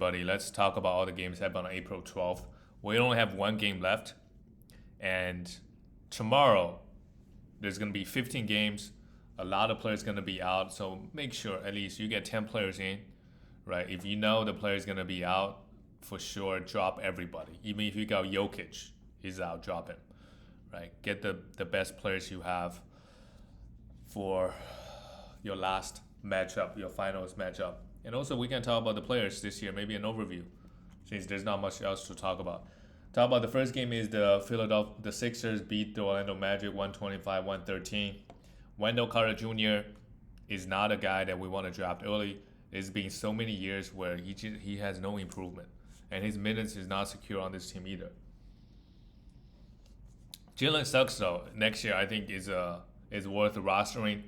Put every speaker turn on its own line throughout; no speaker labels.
Buddy, let's talk about all the games that happen on April 12th. We only have one game left, and tomorrow there's going to be 15 games. A lot of players going to be out, so make sure at least you get 10 players in, right? If you know the player is going to be out, for sure, drop everybody. Even if you got Jokic, he's out, drop him, right? Get the best players you have for your last matchup, your finals matchup. And also, we can talk about the players this year, maybe an overview, since there's not much else to talk about. Talk about the first game is the Sixers beat the Orlando Magic 125-113. Wendell Carter Jr. is not a guy that we want to draft early. It's been so many years where he has no improvement, and his minutes is not secure on this team either. Jalen Suggs though next year I think is worth rostering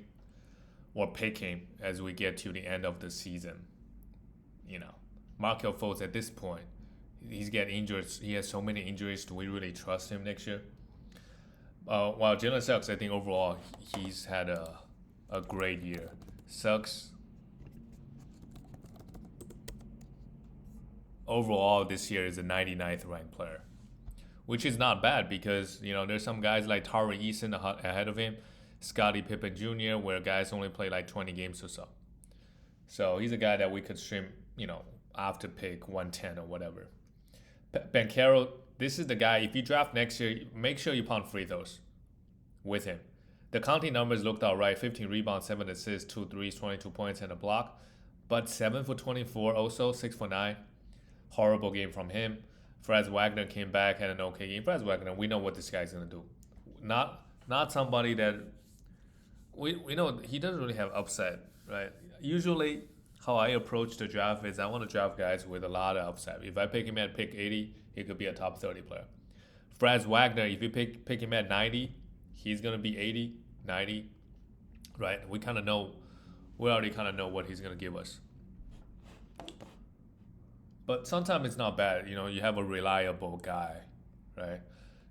or picking as we get to the end of the season. You know, Markel Fultz at this point, he's getting injured. He has so many injuries. Do we really trust him next year? While Jalen Suggs, I think overall he's had a great year. Suggs overall this year is a 99th ranked player, which is not bad because there's some guys like Tari Eason ahead of him, Scottie Pippen Jr., where guys only play like 20 games or so. So he's a guy that we could stream, after pick 110 or whatever. Ben Carroll, this is the guy, if you draft next year, make sure you pound free throws with him. The counting numbers looked all right, 15 rebounds, 7 assists, 2 threes, 22 points, and a block. But 7 for 24, also 6 for 9. Horrible game from him. Franz Wagner came back, had an okay game. Franz Wagner, we know what this guy's going to do. Not somebody that, we know he doesn't really have upside, right? Usually, how I approach the draft is I want to draft guys with a lot of upside. If I pick him at pick 80, he could be a top 30 player. Franz Wagner, if you pick him at 90, he's going to be 80, 90, right? We already kind of know what he's going to give us. But sometimes it's not bad. You have a reliable guy, right?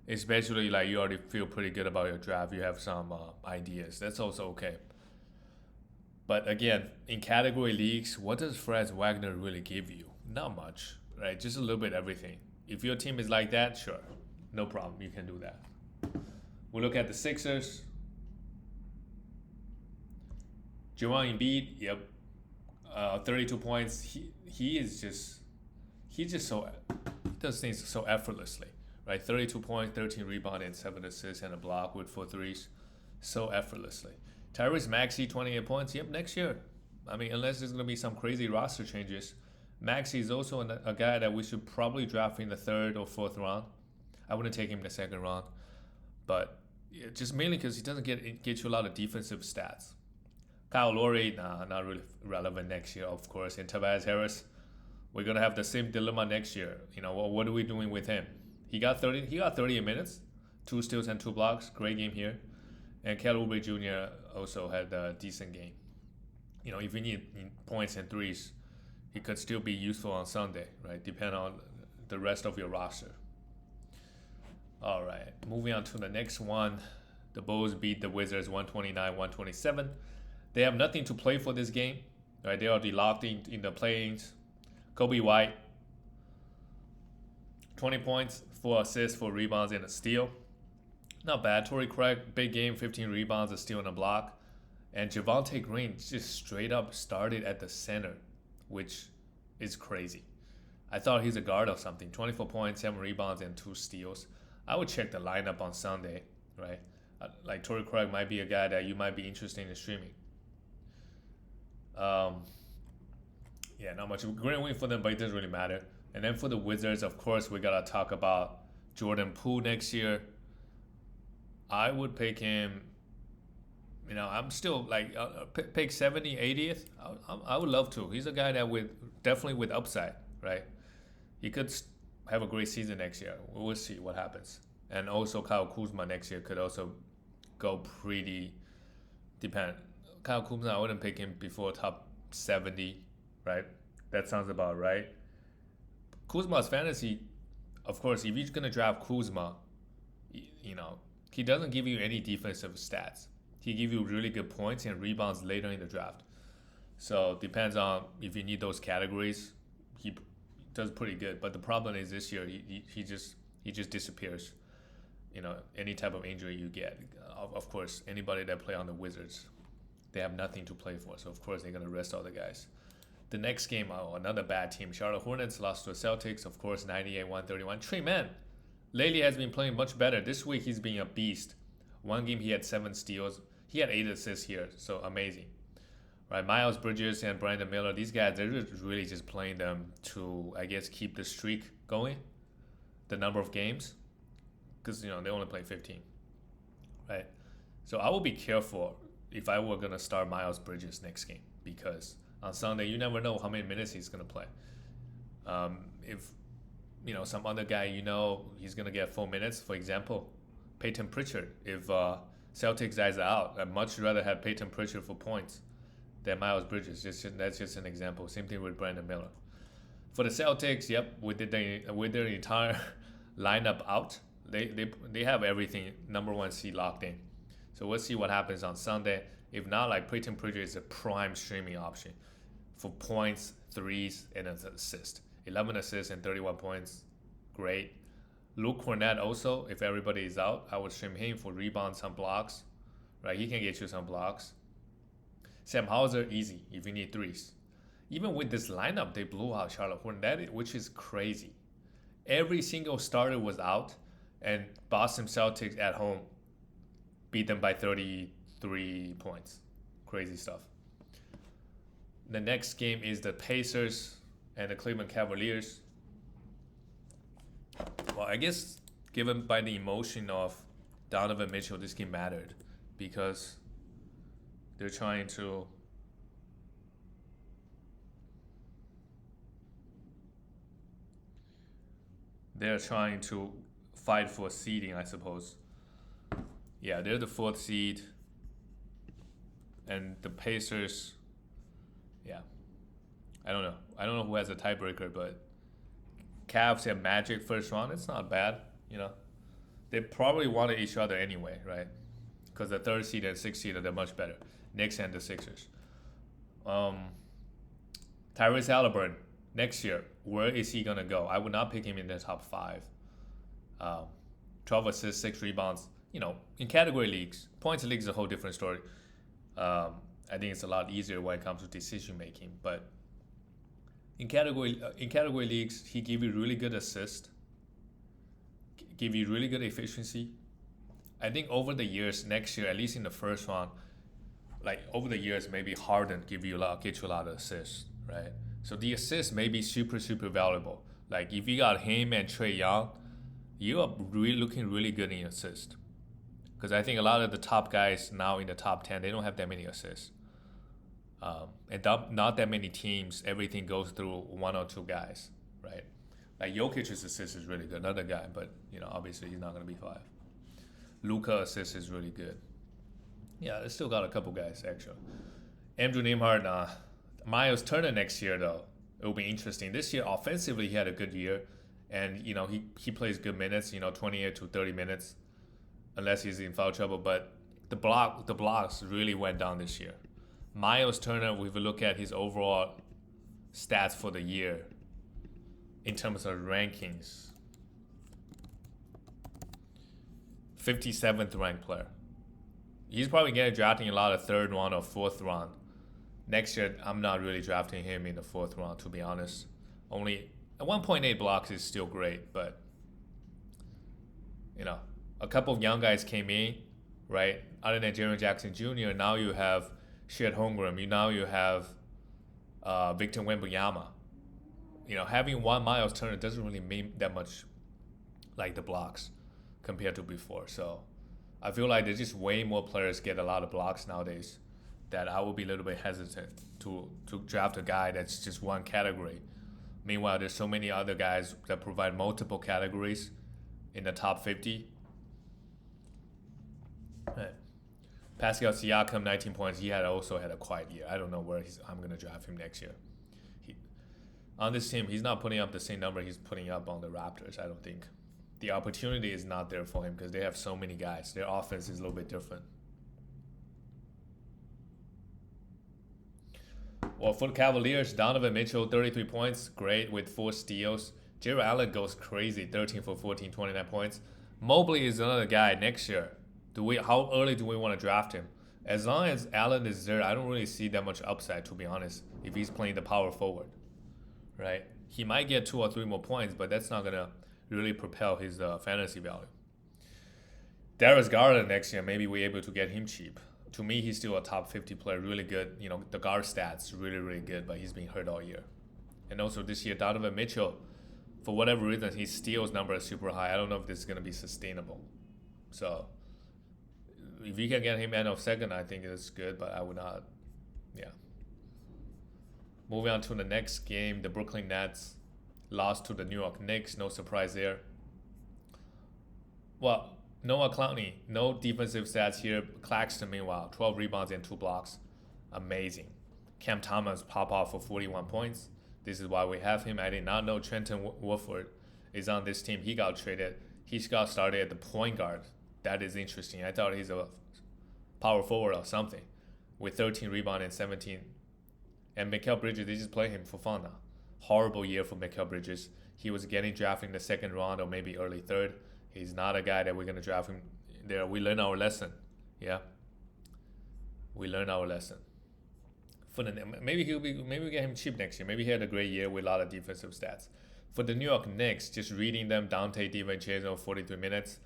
Especially like you already feel pretty good about your draft. You have some ideas. That's also okay. But again, in category leagues, what does Franz Wagner really give you? Not much, right? Just a little bit everything. If your team is like that, sure. No problem. You can do that. We look at the Sixers. Joel Embiid, yep. 32 points. He does things so effortlessly, right? 32 points, 13 rebounds, and 7 assists, and a block with 4 threes. So effortlessly. Tyrese Maxey, 28 points. Yep, next year. I mean, unless there's going to be some crazy roster changes. Maxey is also a guy that we should probably draft in the 3rd or 4th round. I wouldn't take him in the 2nd round. But just mainly because he doesn't get you a lot of defensive stats. Kyle Lowry, not really relevant next year, of course. And Tobias Harris, we're going to have the same dilemma next year. What are we doing with him? He got 38 minutes, 2 steals and 2 blocks. Great game here. And Kelly Oubre Jr. also had a decent game. If you need points and threes, he could still be useful on Sunday, right? Depending on the rest of your roster. All right, moving on to the next one. The Bulls beat the Wizards 129-127. They have nothing to play for this game, right? They already locked in the play-ins. Kobe White, 20 points, 4 assists, 4 rebounds, and a steal. Not bad. Torrey Craig, big game, 15 rebounds, a steal, and a block. And Javonte Green just straight up started at the center, which is crazy. I thought he's a guard or something. 24 points, 7 rebounds, and 2 steals. I would check the lineup on Sunday, right? Like Torrey Craig might be a guy that you might be interested in streaming. Not much. Great win for them, but it doesn't really matter. And then for the Wizards, of course, we got to talk about Jordan Poole next year. I would pick him, I'm still like, pick 70, 80th. I would love to. He's a guy that definitely with upside, right? He could have a great season next year. We'll see what happens. And also Kyle Kuzma next year could also go pretty dependent. Kyle Kuzma, I wouldn't pick him before top 70, right? That sounds about right. Kuzma's fantasy, of course, if you're going to draft Kuzma, he doesn't give you any defensive stats. He gives you really good points and rebounds later in the draft. So depends on if you need those categories. does pretty good. But the problem is this year he just disappears. Any type of injury you get, of course, anybody that play on the Wizards, they have nothing to play for. So of course they're gonna rest all the guys. The next game, another bad team. Charlotte Hornets lost to the Celtics, of course, 98-131. Trey Mann lately has been playing much better. This week he's being a beast. One game he had 7 steals. He had 8 assists here, so amazing. Right, Miles Bridges and Brandon Miller, these guys, they're really just playing them to, I guess, keep the streak going, the number of games, because they only play 15, right? So I will be careful if I were gonna start Miles Bridges next game, because on Sunday you never know how many minutes he's gonna play. If some other guy he's gonna get 4 minutes, for example, Peyton Pritchard. If Celtics guys are out, I'd much rather have Peyton Pritchard for points than Miles Bridges. That's just an example. Same thing with Brandon Miller. For the Celtics, yep, with their entire lineup out, they have everything number 1 seed locked in. So we'll see what happens on Sunday. If not, like Peyton Pritchard is a prime streaming option for points, threes, and an assist. 11 assists and 31 points, great. Luke Cornett also, if everybody is out, I would stream him for rebounds, some blocks, right? He can get you some blocks. Sam Hauser, easy if you need threes. Even with this lineup, they blew out Charlotte Hornets, which is crazy. Every single starter was out, and Boston Celtics at home beat them by 33 points. Crazy stuff. The next game is the Pacers and the Cleveland Cavaliers. Well, I guess given by the emotion of Donovan Mitchell, this game mattered because they're trying to fight for seeding, I suppose. Yeah, they're the 4th seed, and the Pacers. Yeah, I don't know who has a tiebreaker, but Cavs and Magic first round, it's not bad. They probably wanted each other anyway, right? Because the 3rd seed and 6th seed, they're much better. Knicks and the Sixers. Tyrese Halliburton next year, where is he gonna go? I would not pick him in the top 5. 12 assists, 6 rebounds. In category leagues, points leagues is a whole different story. I think it's a lot easier when it comes to decision making. But in category leagues, he give you really good assist, give you really good efficiency. I think over the years, next year, at least in the first round, like over the years, maybe Harden get you a lot of assists, right? So the assists may be super, super valuable. Like if you got him and Trae Young, you are really looking really good in assist. Because I think a lot of the top guys now in the top 10, they don't have that many assists. And not that many teams, everything goes through 1 or 2 guys, right? Like Jokic's assist is really good, another guy, but obviously he's not going to be 5. Luka assist is really good. Yeah, they still got a couple guys, actually. Andrew Nembhard, Miles Turner next year, though. It will be interesting. This year, offensively, he had a good year. And, he plays good minutes, 28 to 30 minutes, unless he's in foul trouble. But the blocks really went down this year. Miles Turner, if we look at his overall stats for the year, in terms of rankings, 57th ranked player. He's probably getting drafting a lot of 3rd round or 4th round. Next year, I'm not really drafting him in the 4th round, to be honest. Only 1.8 blocks is still great, but a couple of young guys came in, right? Other than Jaren Jackson Jr., now you have Shed Holmgren. Now you have Victor Wembanyama. Having one Miles Turner doesn't really mean that much, like the blocks, compared to before. So I feel like there's just way more players get a lot of blocks nowadays that I will be a little bit hesitant to draft a guy that's just one category. Meanwhile, there's so many other guys that provide multiple categories in the top 50. Right. Pascal Siakam, 19 points. He also had a quiet year. I don't know where I'm going to draft him next year. On this team, he's not putting up the same number he's putting up on the Raptors, I don't think. The opportunity is not there for him because they have so many guys. Their offense is a little bit different. Well, for the Cavaliers, Donovan Mitchell, 33 points, great with 4 steals. Jared Allen goes crazy, 13 for 14, 29 points. Mobley is another guy next year. How early do we want to draft him? As long as Allen is there, I don't really see that much upside, to be honest, if he's playing the power forward, right? He might get 2 or 3 more points, but that's not going to really propel his fantasy value. Darius Garland next year, maybe we're able to get him cheap. To me, he's still a top 50 player, really good. You know, the guard stats, really, really good, but he's been hurt all year. And also this year, Donovan Mitchell, for whatever reason, his steals number is super high. I don't know if this is going to be sustainable. So if you can get him end of second, I think it's good, but I would not. Yeah. Moving on to the next game, the Brooklyn Nets lost to the New York Knicks. No surprise there. Well, Noah Clowney, no defensive stats here. Claxton, meanwhile, 12 rebounds and 2 blocks. Amazing. Cam Thomas pop off for 41 points. This is why we have him. I did not know Trenton Woodford is on this team. He got traded. He got started at the point guard. That is interesting. I thought he's a power forward or something with 13 rebounds and 17. And Mikal Bridges, they just play him for fun now. Horrible year for Mikal Bridges. He was getting drafted in the second round or maybe early third. He's not a guy that we're going to draft him there. We learned our lesson. Yeah. We learned our lesson. Maybe we get him cheap next year. Maybe he had a great year with a lot of defensive stats. For the New York Knicks, just reading them, Dante DiVincenzo, 43 minutes.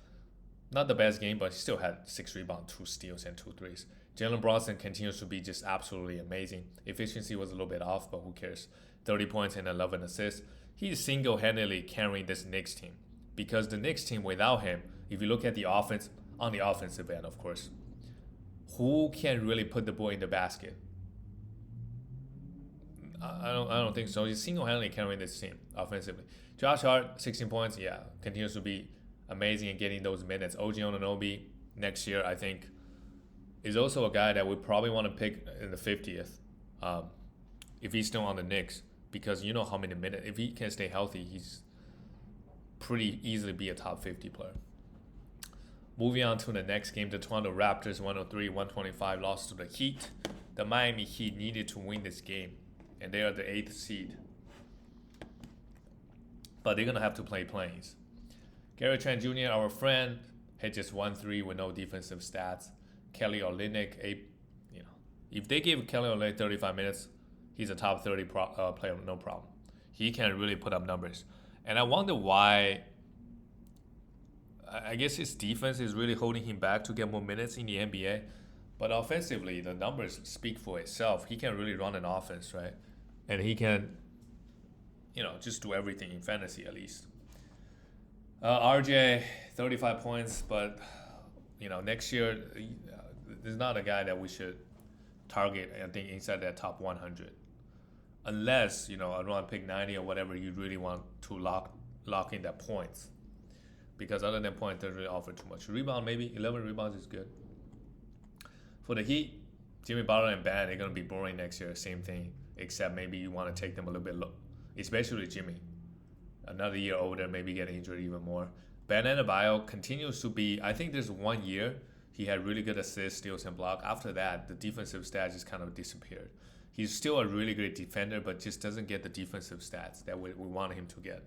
Not the best game, but he still had 6 rebounds, 2 steals, and 2 threes. Jalen Brunson continues to be just absolutely amazing. Efficiency was a little bit off, but who cares? 30 points and 11 assists. He's single-handedly carrying this Knicks team. Because the Knicks team, without him, if you look at the offense, on the offensive end, of course, who can really put the ball in the basket? I don't think so. He's single-handedly carrying this team offensively. Josh Hart, 16 points, yeah, continues to be amazing in getting those minutes. OG Anunoby next year, I think, is also a guy that we probably want to pick in the 50th if he's still on the Knicks, because you know how many minutes. If he can stay healthy, he's pretty easily be a top 50 player. Moving on to the next game, the Toronto Raptors 103-125 lost to the Heat. The Miami Heat needed to win this game, and they are the 8th seed. But they're going to have to play plays. Gary Trent Jr., our friend, hit just 1-3 with no defensive stats. Kelly Olynyk, if they give Kelly Olynyk 35 minutes, he's a top 30 player, no problem. He can really put up numbers. And I wonder why. I guess his defense is really holding him back to get more minutes in the NBA. But offensively, the numbers speak for itself. He can really run an offense, right? And he can, just do everything in fantasy at least. RJ, 35 points, but, next year, there's not a guy that we should target, I think, inside that top 100. Unless, around pick 90 or whatever, you really want to lock in that points. Because other than points, doesn't really offer too much. Rebound, maybe 11 rebounds is good. For the Heat, Jimmy Butler and Bam, they're going to be boring next year. Same thing, except maybe you want to take them a little bit low, especially Jimmy. Another year older, maybe get injured even more. Bam Adebayo continues to be, I think there's 1 year he had really good assists, steals, and block. After that, the defensive stats just kind of disappeared. He's still a really great defender, but just doesn't get the defensive stats that we want him to get.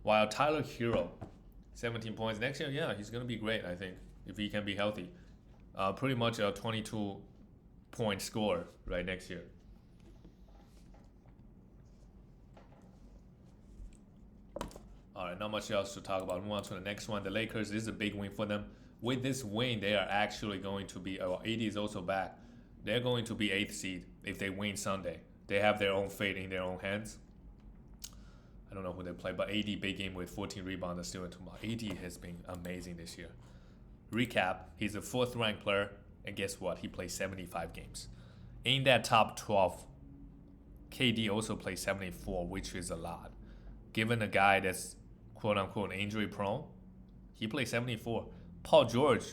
While Tyler Hero, 17 points. Next year, yeah, he's going to be great, I think, if he can be healthy. Pretty much a 22-point scorer right next year. All right, not much else to talk about. Move on to the next one. The Lakers, this is a big win for them. With this win, they are actually going to be, AD is also back. They're going to be 8th seed if they win Sunday. They have their own fate in their own hands. I don't know who they play, but AD, big game with 14 rebounds and still in 2 more. AD has been amazing this year. Recap, he's a 4th ranked player, and guess what? He plays 75 games. In that top 12, KD also plays 74, which is a lot. Given a guy that's quote-unquote injury prone, he plays 74. Paul George,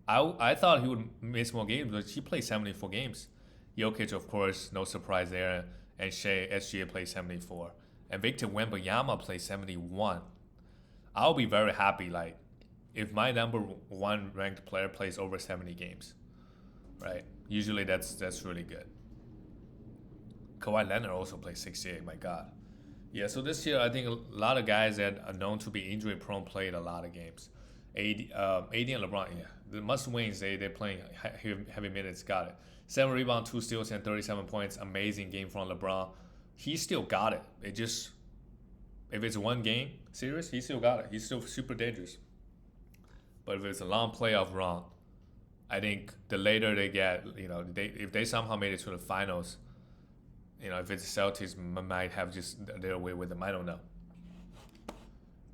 I thought he would miss more games, but he plays 74 games. Jokic, of course, no surprise there, and SGA plays 74. And Victor Wembanyama plays 71. I'll be very happy, if my number 1 ranked player plays over 70 games, right? Usually that's really good. Kawhi Leonard also played 68. My God. Yeah, so this year I think a lot of guys that are known to be injury prone played a lot of games. AD and LeBron, yeah, the must wins they playing heavy minutes. Got it. 7 rebounds, 2 steals, and 37 points. Amazing game from LeBron. He still got it. It just if it's one game series, he still got it. He's still super dangerous. But if it's a long playoff run, I think the later they get, if they somehow made it to the finals, if it's Celtics, might have just their way with them. I don't know.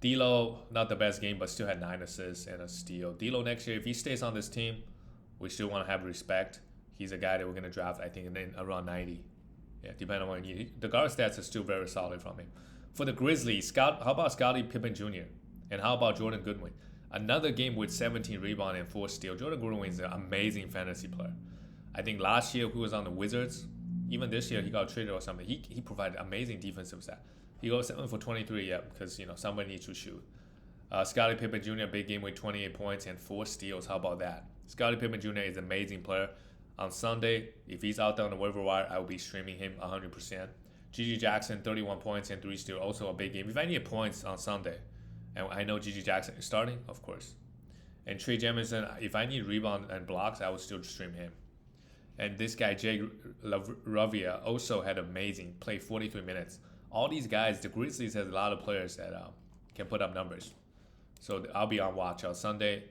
D'Lo, not the best game, but still had 9 assists and a steal. D'Lo next year, if he stays on this team, we still want to have respect. He's a guy that we're going to draft, I think, in around 90. Yeah, depending on what you need. The guard stats are still very solid from him. For the Grizzlies, how about Scottie Pippen Jr.? And how about Jordan Goodwin? Another game with 17 rebounds and 4 steals. Jordan Goodwin is an amazing fantasy player. I think last year, who was on the Wizards, even this year, he got traded or something. He provided amazing defensive stats. He goes 7 for 23, yeah, because somebody needs to shoot. Scottie Pippen Jr. big game with 28 points and 4 steals. How about that? Scottie Pippen Jr. is an amazing player. On Sunday, if he's out there on the waiver wire, I will be streaming him 100%. Gigi Jackson 31 points and 3 steals, also a big game. If I need points on Sunday, and I know Gigi Jackson is starting, of course. And Trey Jemison, if I need rebound and blocks, I would still stream him. And this guy, Jay Ravia, also had amazing, played 43 minutes. All these guys, the Grizzlies has a lot of players that can put up numbers. So I'll be on watch on Sunday.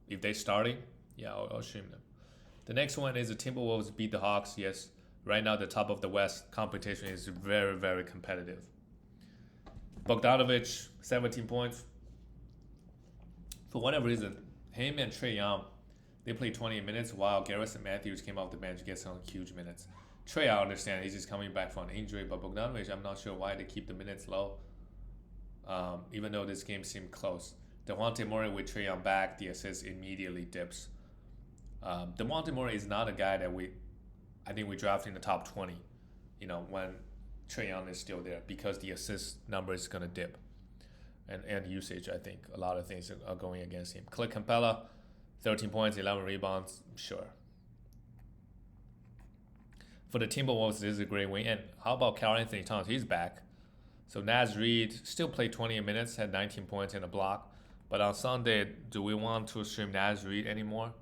If they're starting, yeah, I'll stream them. The next one is the Timberwolves beat the Hawks. Yes, right now the top of the West competition is very, very competitive. Bogdanovic, 17 points. For whatever reason, him and Trae Young, they played 28 minutes while Garrison Matthews came off the bench to get some huge minutes. Trae, I understand, he's just coming back from an injury, but Bogdanovic, I'm not sure why they keep the minutes low, even though this game seemed close. DeJounte Murray with Trae Young back, the assist immediately dips. DeJounte Murray is not a guy that I think we draft in the top 20, when Trae Young is still there, because the assist number is going to dip. And usage, I think a lot of things are going against him. Clint Capella, 13 points, 11 rebounds, sure. For the Timberwolves, this is a great win. And how about Karl Anthony Towns? He's back. So Naz Reid still played 28 minutes, had 19 points and a block. But on Sunday, do we want to stream Naz Reid anymore?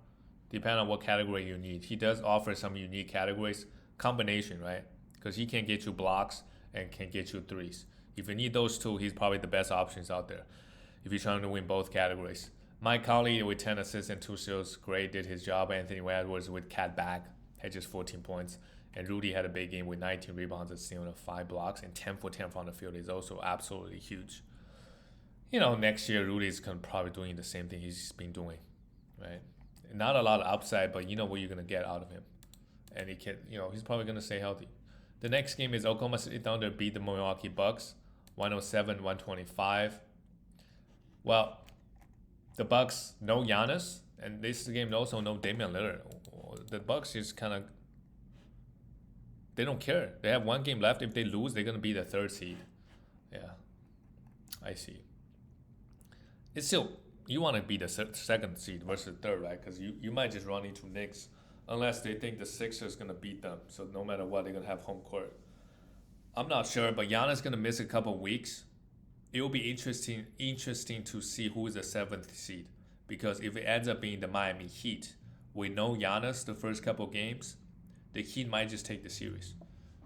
Depending on what category you need. He does offer some unique categories. Combination, right? Because he can get you blocks and can get you threes. If you need those two, he's probably the best options out there if you're trying to win both categories. Mike Conley with 10 assists and 2 steals, great, did his job. Anthony Edwards with cat back, had just 14 points. And Rudy had a big game with 19 rebounds, a steal, and 5 blocks, and 10 for 10 from the field is also absolutely huge. Next year, Rudy's probably doing the same thing he's been doing, right? Not a lot of upside, but you know what you're going to get out of him. And he can, he's probably going to stay healthy. The next game is Oklahoma City Thunder beat the Milwaukee Bucks, 107-125. Well, the Bucks, no Giannis, and this game also no Damian Lillard. The Bucks just kind of, they don't care. They have one game left. If they lose, they're going to be the 3rd seed. Yeah, I see. It's still, you want to be the 2nd seed versus 3rd, right? Because you might just run into Knicks unless they think the Sixers going to beat them. So no matter what, they're going to have home court. I'm not sure, but Giannis going to miss a couple of weeks. It will be interesting to see who is the 7th seed. Because if it ends up being the Miami Heat, we know Giannis the first couple of games, the Heat might just take the series.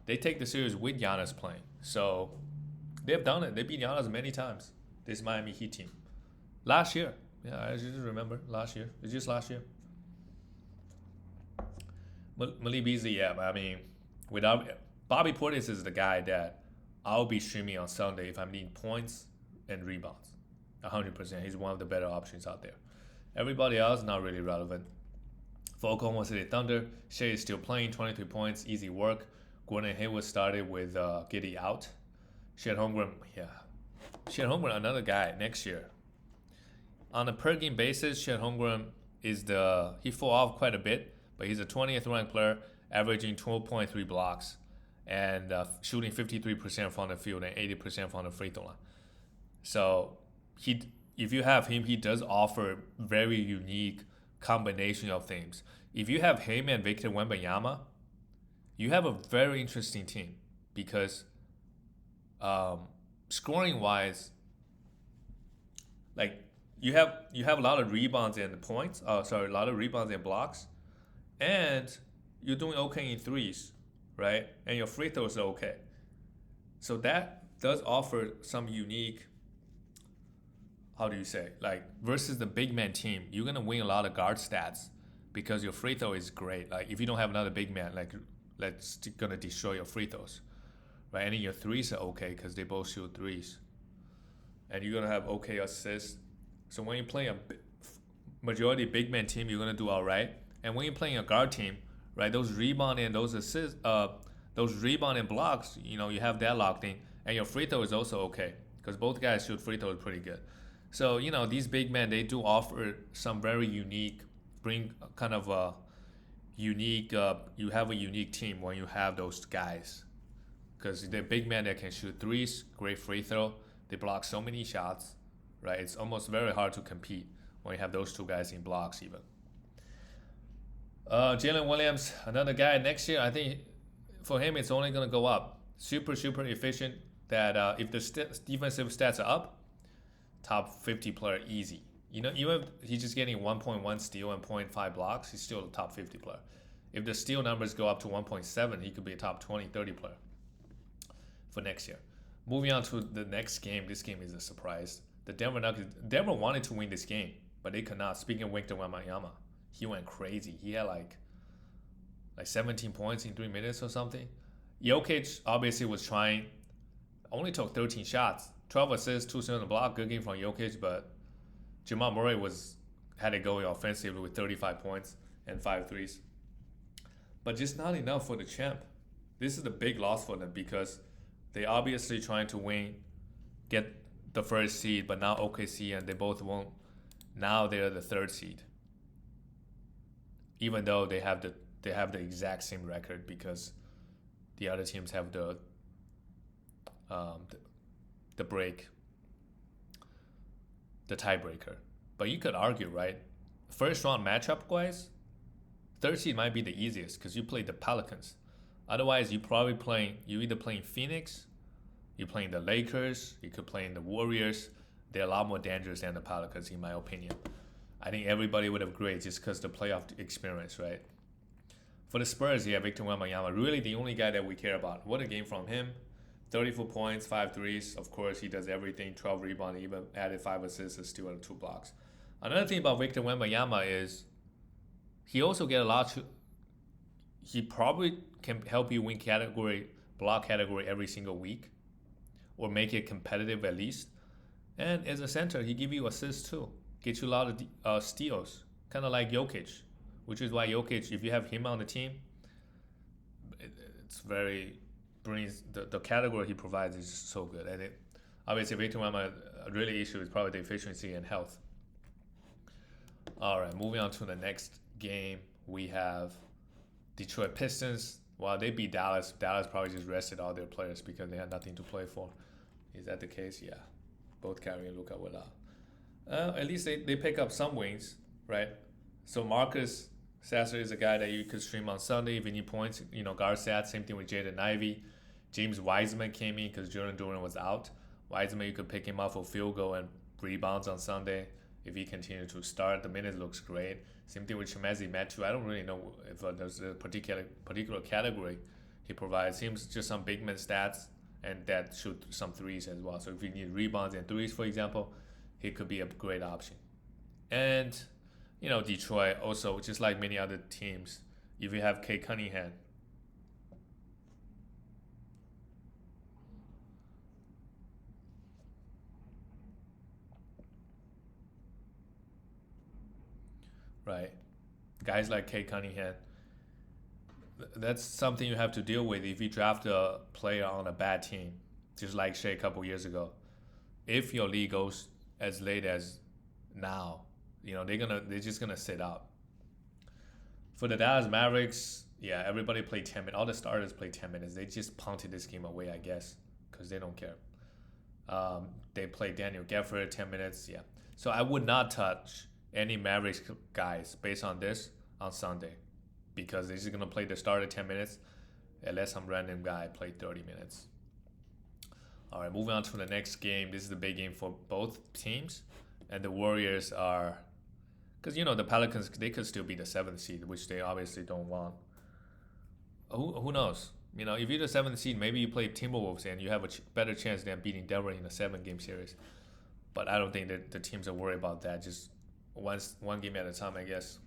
They take the series with Giannis playing. So they've done it. They beat Giannis many times, this Miami Heat team. Last year. Yeah, I just remember last year. It's just last year. Malik Beasley, yeah. I mean, without Bobby Portis is the guy that I'll be streaming on Sunday if I need points and rebounds. 100%. He's one of the better options out there. Everybody else, not really relevant. For Oklahoma City Thunder, Shea is still playing, 23 points, easy work. Gordon Hayward started with Giddy out. Chet Holmgren, another guy next year. On a per game basis, Chet Holmgren he fall off quite a bit, but he's a 20th ranked player, averaging 12.3 blocks and shooting 53% from the field and 80% from the free throw line. So if you have him, he does offer very unique combination of things. If you have him and Victor Wembanyama, you have a very interesting team because scoring wise, like you have a lot of rebounds and points. Sorry, a lot of rebounds and blocks, and you're doing okay in threes, right? And your free throws are okay. So that does offer some unique. How do you say, like versus the big man team, you're gonna win a lot of guard stats because your free throw is great. Like if you don't have another big man, like that's gonna destroy your free throws, right? And then your threes are okay because they both shoot threes, and you're gonna have okay assists. So when you play a majority big man team, you're gonna do all right. And when you're playing a guard team, right, those rebound and those assists, those rebound and blocks, you have that locked in, and your free throw is also okay because both guys shoot free throws pretty good. So these big men, they do offer some very unique, bring kind of a unique. You have a unique team when you have those guys, because they're big men that can shoot threes, great free throw. They block so many shots, right? It's almost very hard to compete when you have those two guys in blocks even. Jalen Williams, another guy next year. I think for him it's only gonna go up. Super efficient. That if the defensive stats are up, top 50 player easy. Even if he's just getting 1.1 steal and point 0.5 blocks, he's still a top 50 player. If the steal numbers go up to 1.7, he could be a top 20, 30 player for next year. Moving on to the next game. This game is a surprise. The Denver Nuggets. Denver wanted to win this game, but they could not. Speaking of Victor Wembanyama, he went crazy. He had like 17 points in 3 minutes or something. Jokic obviously was trying. Only took 13 shots. 12 assists, 2 steals on the block. Good game from Jokic, but Jamal Murray had it going offensively with 35 points and 5 threes. But just not enough for the champ. This is a big loss for them because they obviously trying to win, get the first seed, but now OKC and they both won't. Now they're the third seed. Even though they have the exact same record because the other teams have the break, the tiebreaker. But you could argue, right? First round matchup wise, third seed might be the easiest because you play the Pelicans. Otherwise, you either playing Phoenix, you're playing the Lakers, you could play in the Warriors. They're a lot more dangerous than the Pelicans, in my opinion. I think everybody would agree just because the playoff experience, right? For the Spurs, yeah, Victor Wembanyama, really the only guy that we care about. What a game from him. 34 points, 5 threes. Of course, he does everything. 12 rebounds, even added 5 assists, and still had 2 blocks. Another thing about Victor Wembanyama is he also get a lot. He probably can help you win block category every single week, or make it competitive at least. And as a center, he give you assists too. Get you a lot of steals, kind of like Jokic, which is why Jokic, if you have him on the team, it's very brings the category he provides is just so good. And obviously Victor Wembanyama really issue is probably the efficiency and health. All right, moving on to the next game, we have Detroit Pistons. Well, they beat Dallas. Dallas probably just rested all their players because they had nothing to play for. Is that the case? Yeah. Both Kyrie and Luka were out. At least they pick up some wins, right? So Marcus Sasser is a guy that you could stream on Sunday if you need points. Guard stats. Same thing with Jaden Ivey. James Wiseman came in because Jordan Durant was out. Wiseman, you could pick him up for field goal and rebounds on Sunday if he continues to start. The minute looks great. Same thing with Chimezie Metu. I don't really know if there's a particular category he provides. Seems just some big man stats and that shoot some threes as well. So if you need rebounds and threes, for example, he could be a great option. And Detroit also, just like many other teams, if you have Kate Cunningham, right? Guys like Kate Cunningham, that's something you have to deal with if you draft a player on a bad team, just like Shea a couple years ago. If your league goes as late as now, they're just gonna sit out. For the Dallas Mavericks, yeah, everybody played 10 minutes. All the starters played 10 minutes. They just punted this game away, I guess, because they don't care. They played Daniel Gafford 10 minutes, yeah. So I would not touch any Mavericks guys based on this on Sunday because they're just gonna play the starter 10 minutes, and let some random guy play 30 minutes. All right, moving on to the next game. This is the big game for both teams, and the Warriors are, because the Pelicans, they could still be the 7th seed, which they obviously don't want. Who knows? If you're the 7th seed, maybe you play Timberwolves and you have a better chance than beating Denver in a 7-game series. But I don't think that the teams are worried about that. Just one game at a time, I guess.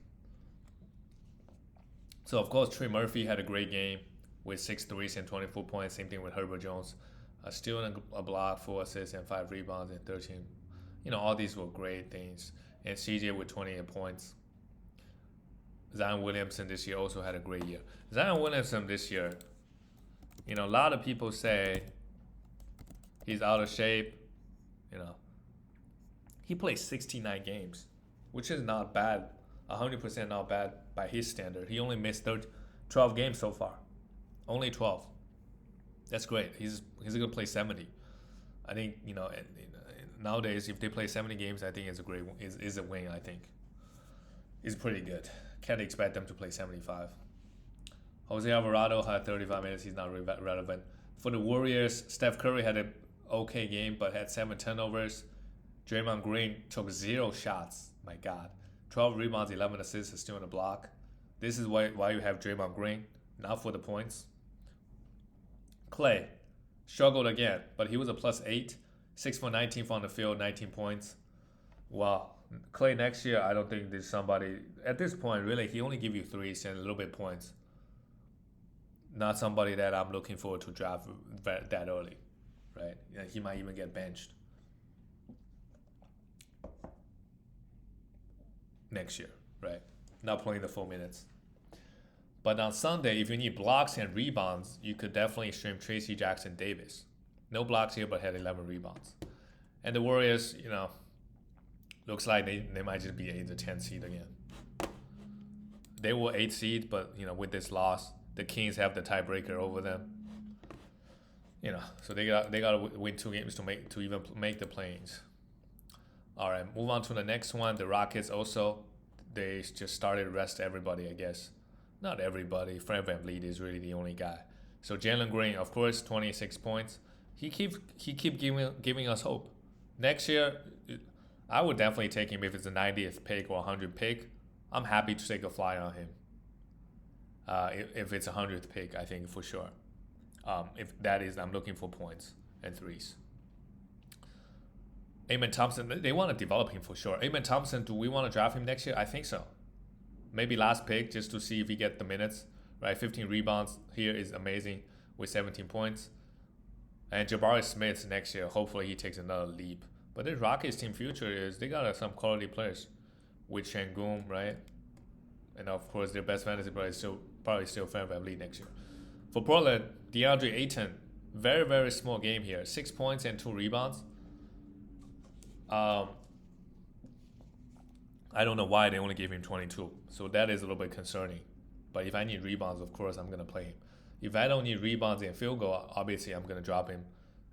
So of course, Trey Murphy had a great game with 6 threes and 24 points. Same thing with Herbert Jones. Stealing a block, 4 assists, and 5 rebounds, and 13. All these were great things. And CJ with 28 points. Zion Williamson this year also had a great year. Zion Williamson this year, a lot of people say he's out of shape. He played 69 games, which is not bad. 100% not bad by his standard. He only missed 12 games so far. Only 12. That's great. He's going to play 70. I think, nowadays, if they play 70 games, I think it's a win, I think. It's pretty good. Can't expect them to play 75. Jose Alvarado had 35 minutes. He's not relevant. For the Warriors, Steph Curry had an okay game, but had 7 turnovers. Draymond Green took 0 shots. My God. 12 rebounds, 11 assists, still on the block. This is why you have Draymond Green, not for the points. Klay struggled again, but he was a +8. 6 for 19 from the field, 19 points. Wow. Klay next year, I don't think there's somebody, at this point, really, he only give you threes and a little bit points. Not somebody that I'm looking forward to draft that early, right? He might even get benched next year, right? Not playing the full minutes. But on Sunday, if you need blocks and rebounds, you could definitely stream Tracy Jackson-Davis. No blocks here, but had 11 rebounds. And the Warriors, looks like they might just be 8 to 10 seed again. They were 8 seed, but with this loss, the Kings have the tiebreaker over them. So they got to win 2 games to even make the play-ins. All right, move on to the next one. The Rockets also, they just started to rest everybody, I guess. Not everybody. Fred VanVleet is really the only guy. So Jalen Green, of course, 26 points. He keep giving us hope. Next year, I would definitely take him if it's a 90th pick or 100th pick. I'm happy to take a flyer on him. If it's a 100th pick, I think for sure. If that is, I'm looking for points and threes. Amen Thompson, they want to develop him for sure. Amen Thompson, do we want to draft him next year? I think so. Maybe last pick just to see if he get the minutes. Right, 15 rebounds here is amazing with 17 points. And Jabari Smith next year, hopefully he takes another leap. But the Rockets team future is they got some quality players with Şengün, right? And of course their best fantasy player is probably still Fred VanVleet next year. For Portland, DeAndre Ayton, very, very small game here. 6 points and 2 rebounds. I don't know why they only gave him 22. So that is a little bit concerning. But if I need rebounds, of course, I'm going to play him. If I don't need rebounds and field goal, obviously I'm going to drop him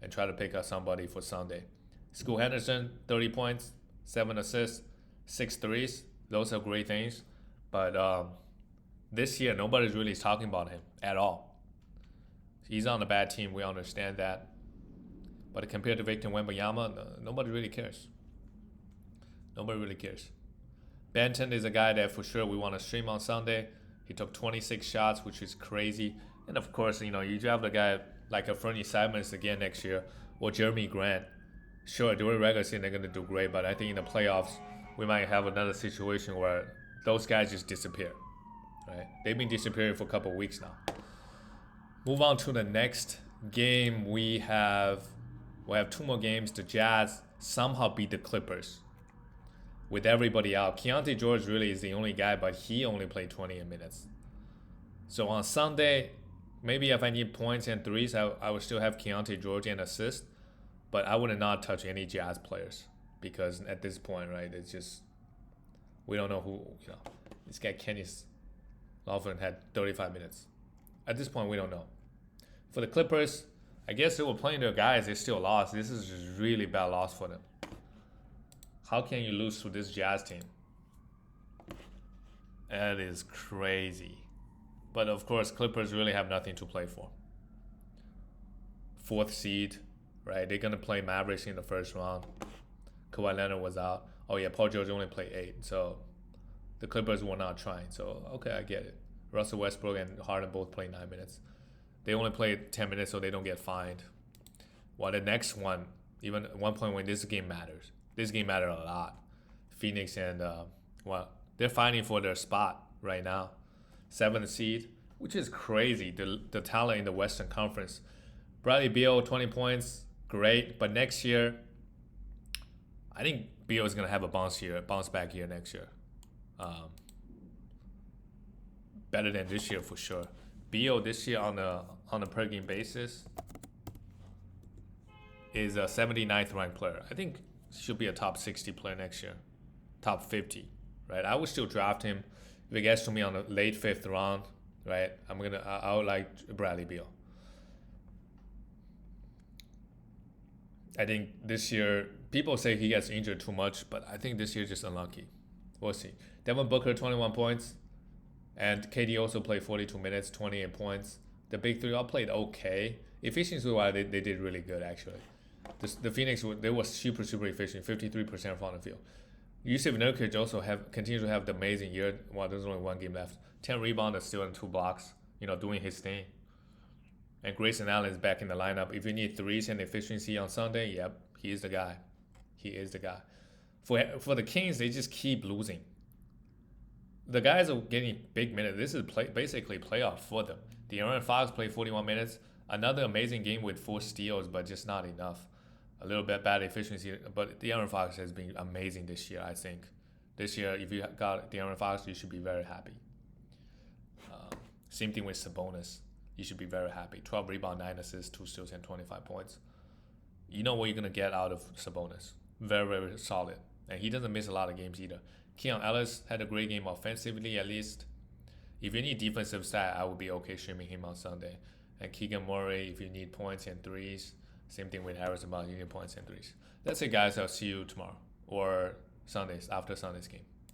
and try to pick up somebody for Sunday. Scoot Henderson, 30 points, 7 assists, 6 threes. Those are great things. But this year, nobody's really talking about him at all. He's on a bad team. We understand that. But compared to Victor Wembanyama, nobody really cares. Nobody really cares. Benton is a guy that for sure we want to stream on Sunday. He took 26 shots, which is crazy. And of course, you draft a guy like a Fernie Simons again next year, or Jeremy Grant. Sure, during regular season they're going to do great, but I think in the playoffs we might have another situation where those guys just disappear. Right? They've been disappearing for a couple of weeks now. Move on to the next game. We have 2 more games. The Jazz somehow beat the Clippers. With everybody out, Keontae George really is the only guy, but he only played 28 minutes. So on Sunday, maybe if I need points and threes, I would still have Keontae George and assist, but I would not touch any Jazz players because at this point, right, it's just we don't know who. This guy Kenny Lofgren had 35 minutes. At this point, we don't know. For the Clippers, I guess they were playing their guys. They still lost. This is just really bad loss for them. How can you lose to this Jazz team? That is crazy. But of course, Clippers really have nothing to play for. Fourth seed, right? They're gonna play Mavericks in the first round. Kawhi Leonard was out. Oh yeah, Paul George only played 8, so the Clippers were not trying. So okay, I get it. Russell Westbrook and Harden both played 9 minutes. They only played 10 minutes, so they don't get fined. While the next one, even at one point when this game matters, this game mattered a lot. Phoenix and they're fighting for their spot right now, 7th seed, which is crazy. The talent in the Western Conference. Bradley Beal, 20 points, great. But next year, I think Beal is gonna have a bounce back year next year. Better than this year for sure. Beal this year on a per game basis is a 79th ranked player. I think should be a top 60 player next year, top 50, right? I would still draft him if it gets to me on the late 5th round, right? I would like Bradley Beal. I think this year, people say he gets injured too much, but I think this year just unlucky. We'll see. Devin Booker, 21 points. And KD also played 42 minutes, 28 points. The big three all played okay. Efficiency-wise, they did really good, actually. The Phoenix, they were super, super efficient, 53% from the field. Yusuf Nurkic also continues to have the amazing year. Well, there's only one game left. 10 rebounds, still in 2 blocks, doing his thing. And Grayson Allen is back in the lineup. If you need threes and efficiency on Sunday, yep, he is the guy. He is the guy. For the Kings, they just keep losing. The guys are getting big minutes. This is basically playoff for them. De'Aaron Fox played 41 minutes. Another amazing game with 4 steals, but just not enough. A little bit bad efficiency, but De'Aaron Fox has been amazing this year, I think. This year, if you got De'Aaron Fox, you should be very happy. Same thing with Sabonis. You should be very happy. 12 rebounds, 9 assists, 2 steals, and 25 points. You know what you're going to get out of Sabonis. Very, very solid. And he doesn't miss a lot of games either. Keon Ellis had a great game offensively, at least. If you need defensive stat, I would be okay streaming him on Sunday. And Keegan Murray, if you need points and threes. Same thing with Harrison Barnes, you need points and threes. That's it, guys. I'll see you tomorrow or Sundays after Sunday's game.